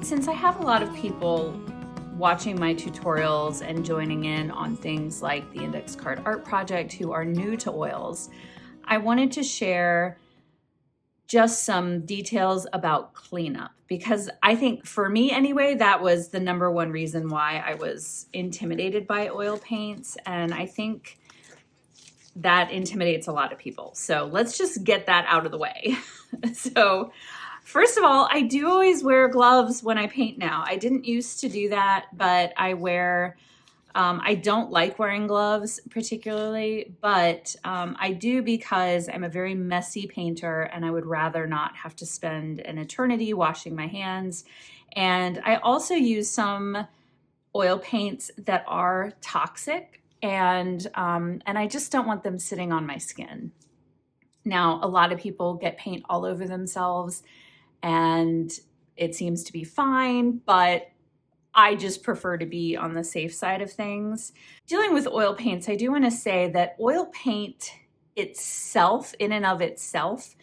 Since I have a lot of people watching my tutorials and joining in on things like the index card art project who are new to oils, I wanted to share just some details about cleanup, because I think for me anyway, that was the number one reason why I was intimidated by oil paints. And I think that intimidates a lot of people. So let's just get that out of the way. So first of all, I do always wear gloves when I paint now. I didn't used to do that, but I wear, I don't like wearing gloves particularly, but I do because I'm a very messy painter and I would rather not have to spend an eternity washing my hands. And I also use some oil paints that are toxic, and I just don't want them sitting on my skin. Now, a lot of people get paint all over themselves and it seems to be fine, but I just prefer to be on the safe side of things. Dealing with oil paints, I do want to say that oil paint itself, in and of itself,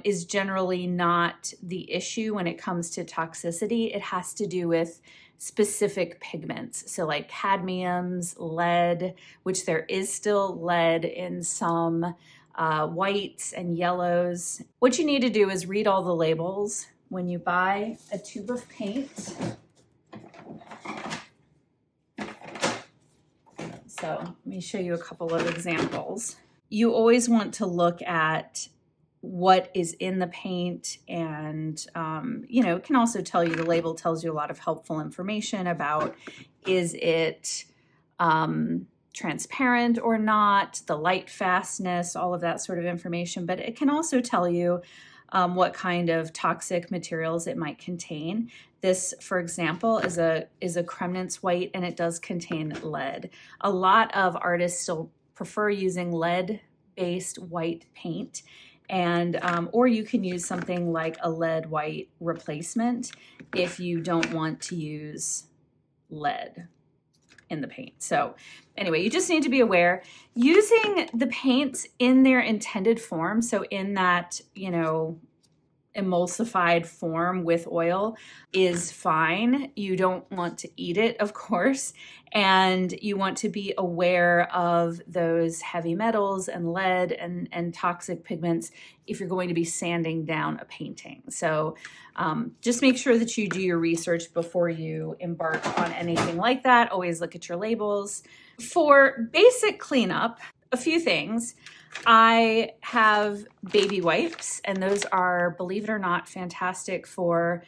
is generally not the issue when it comes to toxicity. It has to do with specific pigments. So like cadmiums, lead, which there is still lead in some whites and yellows. What you need to do is read all the labels when you buy a tube of paint. So let me show you a couple of examples. You always want to look at what is in the paint, and it can also tell you, the label tells you a lot of helpful information about, is it transparent or not, the light fastness, all of that sort of information. But it can also tell you what kind of toxic materials it might contain. This, for example, is a Kremnitz white, and it does contain lead. A lot of artists still prefer using lead-based white paint, and or you can use something like a lead white replacement if you don't want to use lead in the paint. So anyway, you just need to be aware. Using the paints in their intended form, so in that, emulsified form with oil, is fine. You don't want to eat it, of course, and you want to be aware of those heavy metals and lead and toxic pigments if you're going to be sanding down a painting. So just make sure that you do your research before you embark on anything like that. Always look at your labels. For basic cleanup, a few things. I have baby wipes, and those are, believe it or not, fantastic for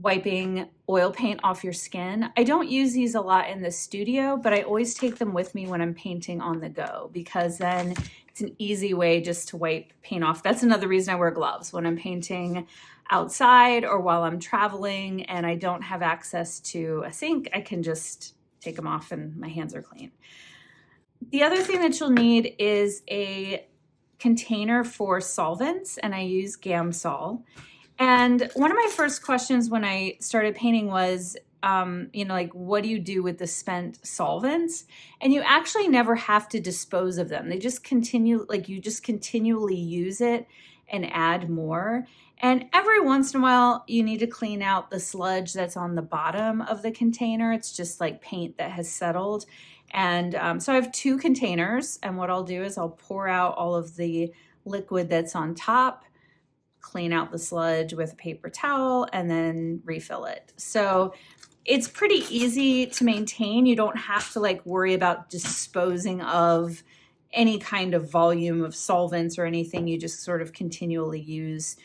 wiping oil paint off your skin. I don't use these a lot in the studio, but I always take them with me when I'm painting on the go, because then it's an easy way just to wipe paint off. That's another reason I wear gloves when I'm painting outside or while I'm traveling and I don't have access to a sink. I can just take them off and my hands are clean. The other thing that you'll need is a container for solvents, and I use Gamsol. And one of my first questions when I started painting was, what do you do with the spent solvents? And you actually never have to dispose of them. They just continue, you just continually use it and add more. And every once in a while, you need to clean out the sludge that's on the bottom of the container. It's just like paint that has settled. And so I have two containers, and what I'll do is I'll pour out all of the liquid that's on top, clean out the sludge with a paper towel, and then refill it. So it's pretty easy to maintain. You don't have to worry about disposing of any kind of volume of solvents or anything. You just sort of continually use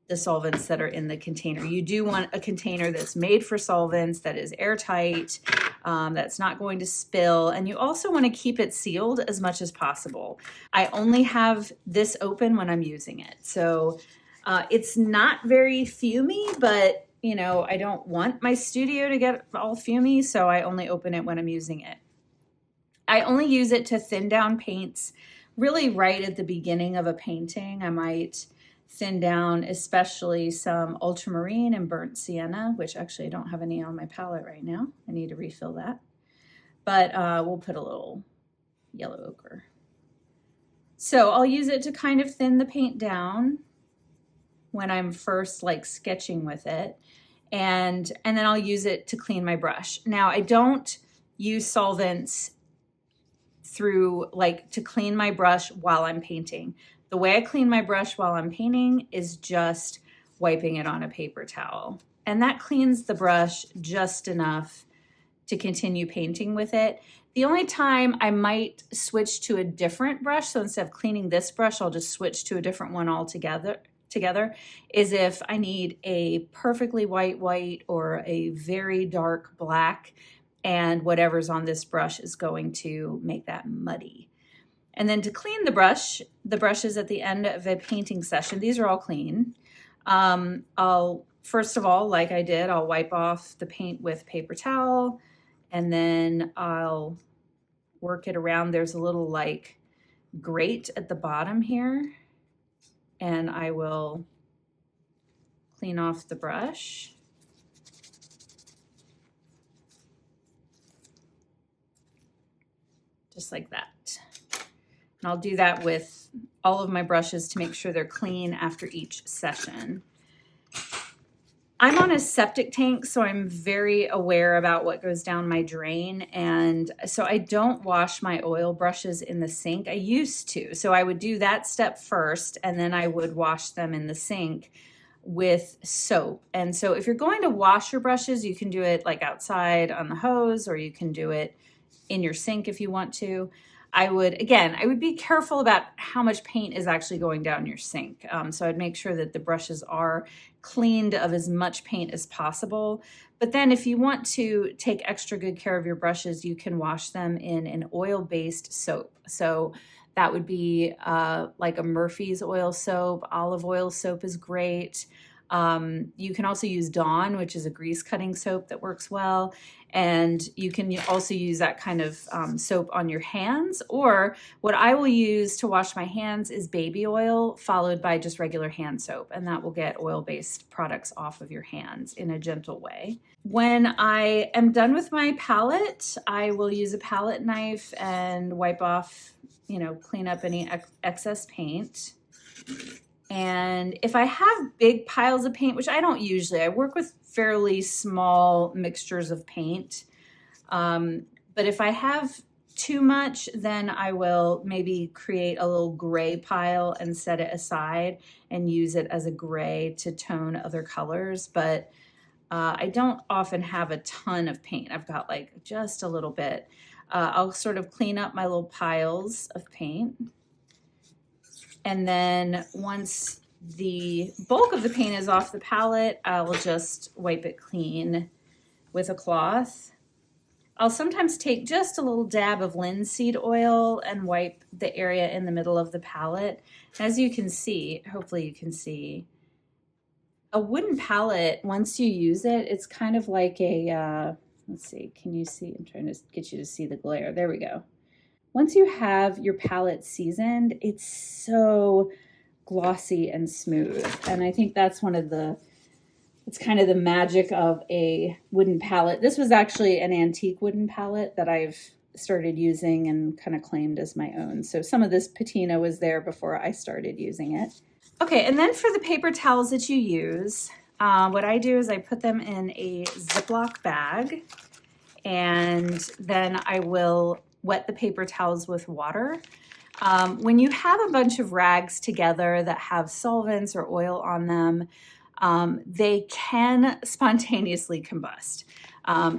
the solvents that are in the container. You do want a container that's made for solvents, that is airtight, that's not going to spill, and you also want to keep it sealed as much as possible. I only have this open when I'm using it. So it's not very fumey, but I don't want my studio to get all fumey, so I only open it when I'm using it. I only use it to thin down paints really right at the beginning of a painting. I might thin down especially some ultramarine and burnt sienna, which actually I don't have any on my palette right now. I need to refill that. But we'll put a little yellow ochre. So I'll use it to kind of thin the paint down when I'm first sketching with it. and then I'll use it to clean my brush. Now, I don't use solvents to clean my brush while I'm painting. The way I clean my brush while I'm painting is just wiping it on a paper towel. And that cleans the brush just enough to continue painting with it. The only time I might switch to a different brush, so instead of cleaning this brush, I'll just switch to a different one altogether, is if I need a perfectly white or a very dark black, and whatever's on this brush is going to make that muddy. And then to clean the brushes at the end of a painting session, these are all clean. I'll, first of all, like I did, I'll wipe off the paint with paper towel, and then I'll work it around. There's a little like grate at the bottom here, and I will clean off the brush. Just like that. And I'll do that with all of my brushes to make sure they're clean after each session. I'm on a septic tank, so I'm very aware about what goes down my drain. And so I don't wash my oil brushes in the sink. I used to. So I would do that step first, and then I would wash them in the sink with soap. And so if you're going to wash your brushes, you can do it like outside on the hose, or you can do it in your sink if you want to. I would be careful about how much paint is actually going down your sink. So I'd make sure that the brushes are cleaned of as much paint as possible. But then if you want to take extra good care of your brushes, you can wash them in an oil-based soap. So that would be like a Murphy's oil soap. Olive oil soap is great. You can also use Dawn, which is a grease cutting soap that works well. And you can also use that kind of soap on your hands. Or what I will use to wash my hands is baby oil, followed by just regular hand soap. And that will get oil-based products off of your hands in a gentle way. When I am done with my palette, I will use a palette knife and wipe off, clean up any excess paint. And if I have big piles of paint, which I don't usually, I work with fairly small mixtures of paint. But if I have too much, then I will maybe create a little gray pile and set it aside and use it as a gray to tone other colors. But I don't often have a ton of paint. I've got like just a little bit. I'll sort of clean up my little piles of paint. And then once the bulk of the paint is off the palette, I will just wipe it clean with a cloth. I'll sometimes take just a little dab of linseed oil and wipe the area in the middle of the palette. As you can see, hopefully you can see, a wooden palette, once you use it, it's kind of like a, let's see, can you see? I'm trying to get you to see the glare. There we go. Once you have your palette seasoned, it's so glossy and smooth. And I think that's it's kind of the magic of a wooden palette. This was actually an antique wooden palette that I've started using and kind of claimed as my own. So some of this patina was there before I started using it. Okay, and then for the paper towels that you use, what I do is I put them in a Ziploc bag, and then I will wet the paper towels with water. When you have a bunch of rags together that have solvents or oil on them, they can spontaneously combust.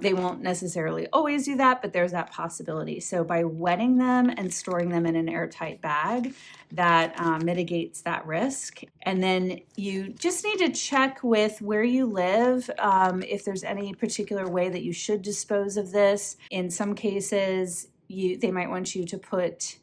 They won't necessarily always do that, but there's that possibility. So by wetting them and storing them in an airtight bag, that mitigates that risk. And then you just need to check with where you live if there's any particular way that you should dispose of this. In some cases, they might want you to put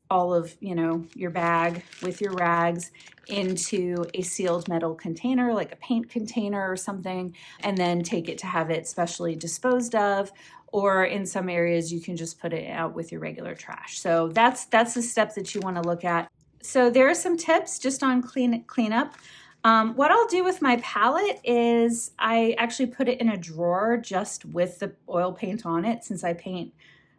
all of your bag with your rags into a sealed metal container, like a paint container or something, and then take it to have it specially disposed of. Or in some areas, you can just put it out with your regular trash. So that's the step that you want to look at. So there are some tips just on cleanup. What I'll do with my palette is I actually put it in a drawer just with the oil paint on it. Since I paint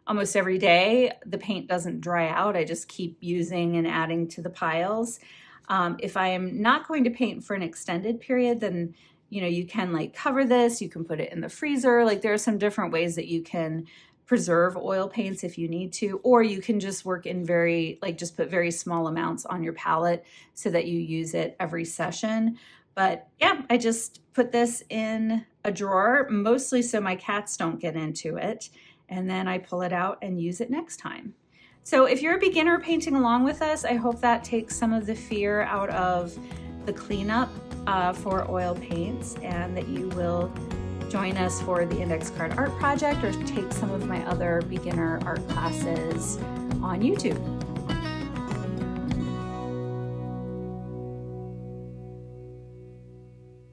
almost every day, the paint doesn't dry out. I just keep using and adding to the piles. If I am not going to paint for an extended period, then you know, you can like cover this, you can put it in the freezer. Like there are some different ways that you can preserve oil paints if you need to, or you can just work in just put very small amounts on your palette so that you use it every session. But yeah, I just put this in a drawer, mostly so my cats don't get into it. And then I pull it out and use it next time. So if you're a beginner painting along with us, I hope that takes some of the fear out of the cleanup for oil paints, and that you will join us for the index card art project or take some of my other beginner art classes on YouTube.